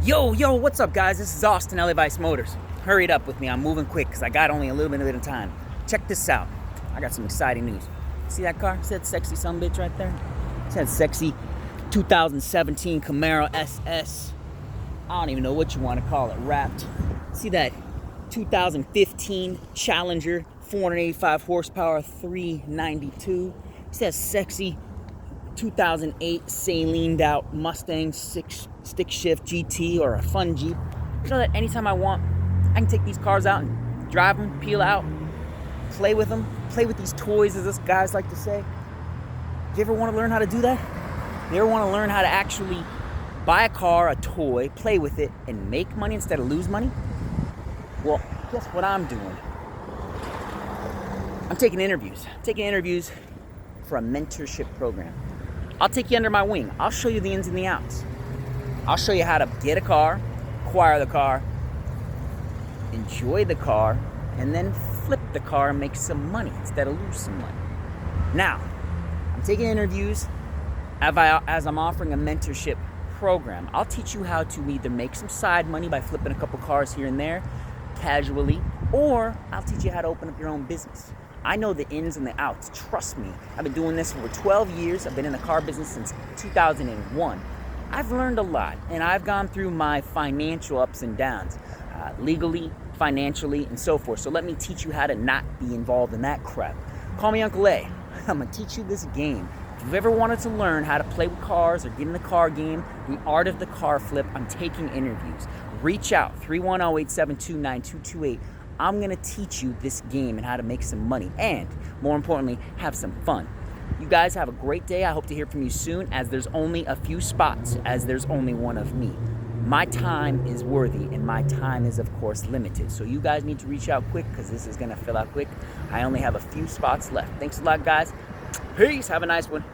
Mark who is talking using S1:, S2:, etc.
S1: Yo, what's up, guys? This is Austin, LA Vice Motors. Hurry it up with me. I'm moving quick because I got only a little bit of time. Check this out. I got some exciting news. See that car? See that sexy sumbitch right there? See that sexy 2017 Camaro SS? I don't even know what you want to call it, wrapped. See that 2015 Challenger 485 horsepower 392? See that sexy 2008 salined out Mustang stick shift GT or a fun Jeep? You know that anytime I want, I can take these cars out and drive them, peel out, play with them, play with these toys, as us guys like to say. Do you ever want to learn how to do that? You ever want to learn how to actually buy a car, a toy, play with it, and make money instead of lose money? Well, guess what I'm doing? I'm taking interviews. For a mentorship program. I'll take you under my wing. I'll show you the ins and the outs. I'll show you how to get a car, acquire the car, enjoy the car, and then flip the car and make some money instead of lose some money. Now, I'm taking interviews as I'm offering a mentorship program. I'll teach you how to either make some side money by flipping a couple cars here and there, casually, or I'll teach you how to open up your own business. I know the ins and the outs. Trust me. I've been doing this for 12 years. I've been in the car business since 2001. I've learned a lot, and I've gone through my financial ups and downs, legally, financially, and so forth. So let me teach you how to not be involved in that crap. Call me Uncle A. I'm going to teach you this game. If you've ever wanted to learn how to play with cars or get in the car game, the art of the car flip, I'm taking interviews. Reach out, 310-872-9228. I'm going to teach you this game and how to make some money and, more importantly, have some fun. You guys have a great day. I hope to hear from you soon, as there's only a few spots, as there's only one of me. My time is worthy, and my time is, of course, limited. So you guys need to reach out quick, because this is going to fill out quick. I only have a few spots left. Thanks a lot, guys. Peace. Have a nice one.